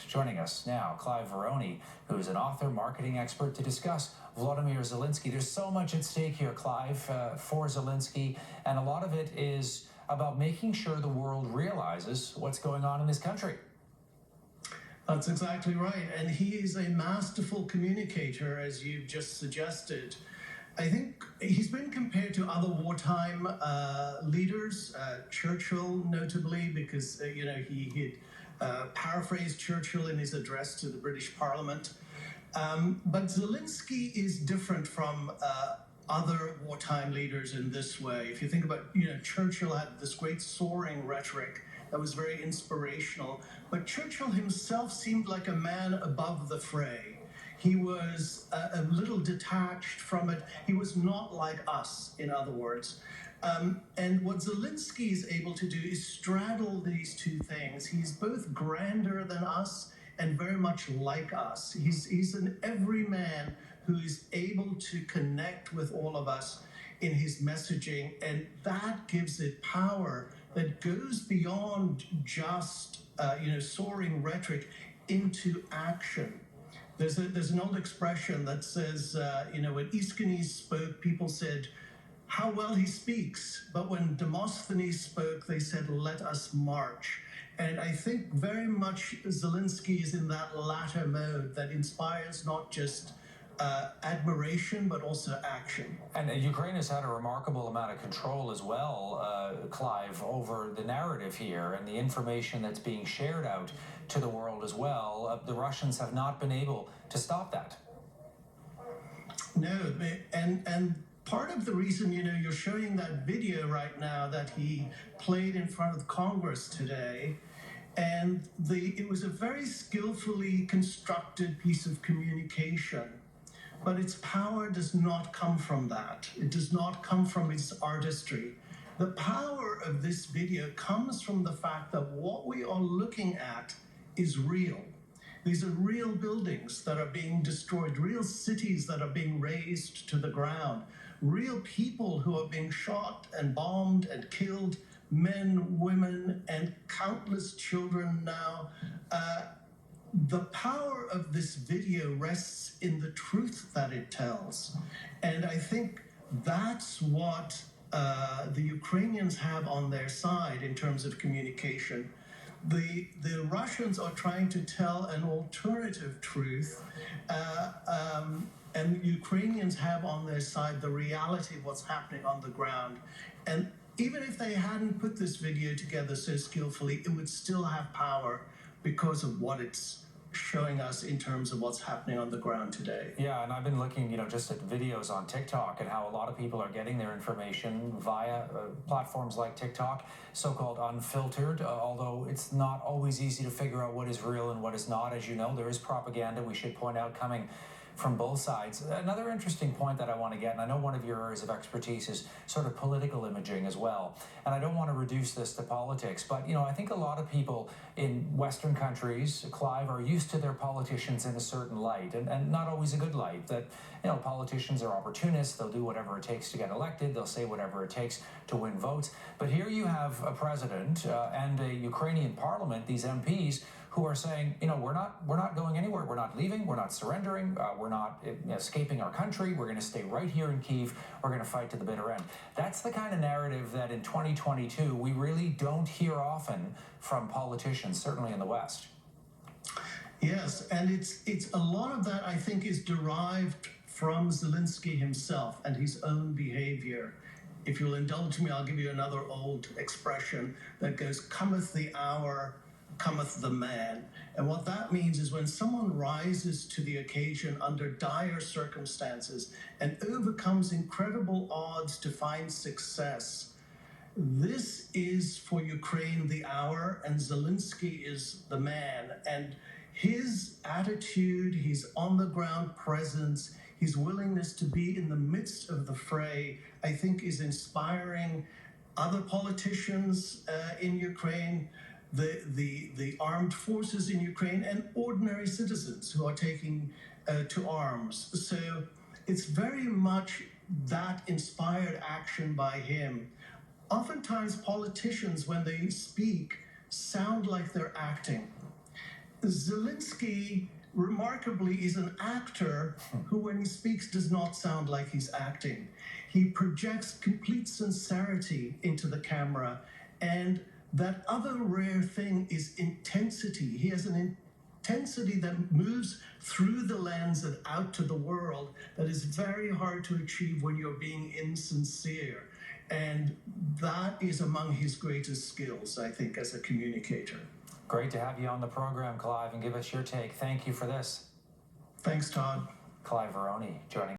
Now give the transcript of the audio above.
Joining us now, Clive Veroni, who's an author, marketing expert, to discuss Volodymyr Zelensky. There's so much at stake here, Clive, for Zelensky, and a lot of it is about making sure the world realizes what's going on in this country. That's exactly right. And he is a masterful communicator, as you've just suggested. I think he's been compared to other wartime leaders, Churchill notably, because he had paraphrased Churchill in his address to the British Parliament. But Zelensky is different from other wartime leaders in this way. If you think about, Churchill had this great soaring rhetoric that was very inspirational, but Churchill himself seemed like a man above the fray. He was a little detached from it. He was not like us, in other words. And what Zelensky is able to do is straddle these two things. He's both grander than us and very much like us. He's an everyman who is able to connect with all of us in his messaging, and that gives it power that goes beyond just soaring rhetoric into action. There's an old expression that says, when Aeschines spoke, people said, how well he speaks. But when Demosthenes spoke, they said, let us march. And I think very much Zelensky is in that latter mode that inspires not just admiration, but also action. And Ukraine has had a remarkable amount of control as well, Clive, over the narrative here and the information that's being shared out to the world as well. The Russians have not been able to stop that. No, and part of the reason, you're showing that video right now that he played in front of Congress today, and it was a very skillfully constructed piece of communication. But its power does not come from that. It does not come from its artistry. The power of this video comes from the fact that what we are looking at is real. These are real buildings that are being destroyed, real cities that are being razed to the ground, real people who are being shot and bombed and killed, men, women, and countless children now. The power of this video rests in the truth that it tells. And I think that's what the Ukrainians have on their side in terms of communication. The Russians are trying to tell an alternative truth, and Ukrainians have on their side the reality of what's happening on the ground. And even if they hadn't put this video together so skillfully, it would still have power because of what it's showing us in terms of what's happening on the ground today. Yeah, and I've been looking, just at videos on TikTok and how a lot of people are getting their information via platforms like TikTok, so-called unfiltered, although it's not always easy to figure out what is real and what is not. As you know, there is propaganda, we should point out, coming from both sides. Another interesting point that I want to get, and I know one of your areas of expertise is sort of political imaging as well, and I don't want to reduce this to politics, but I think a lot of people in Western countries, Clive, are used to their politicians in a certain light, and not always a good light, that politicians are opportunists, they'll do whatever it takes to get elected, they'll say whatever it takes to win votes. But here you have a president and a Ukrainian parliament, these MPs, who are saying, we're not going anywhere, we're not leaving, we're not surrendering, we're not escaping our country, we're going to stay right here in Kyiv, we're going to fight to the bitter end. That's the kind of narrative that in 2022 we really don't hear often from politicians, certainly in the West. Yes, and it's a lot of that, I think, is derived from Zelensky himself and his own behavior. If you'll indulge me, I'll give you another old expression that goes, cometh the hour, cometh the man. And what that means is when someone rises to the occasion under dire circumstances and overcomes incredible odds to find success, this is for Ukraine the hour, and Zelensky is the man. And his attitude, his on-the-ground presence, his willingness to be in the midst of the fray, I think is inspiring other politicians in Ukraine, the armed forces in Ukraine, and ordinary citizens who are taking to arms. So it's very much that inspired action by him. Oftentimes politicians, when they speak, sound like they're acting. Zelensky, remarkably, is an actor who, when he speaks, does not sound like he's acting. He projects complete sincerity into the camera, and that other rare thing is intensity. He has an intensity that moves through the lens and out to the world that is very hard to achieve when you're being insincere. And that is among his greatest skills, I think, as a communicator. Great to have you on the program, Clive, and give us your take. Thank you for this. Thanks, Todd. Clive Veroni joining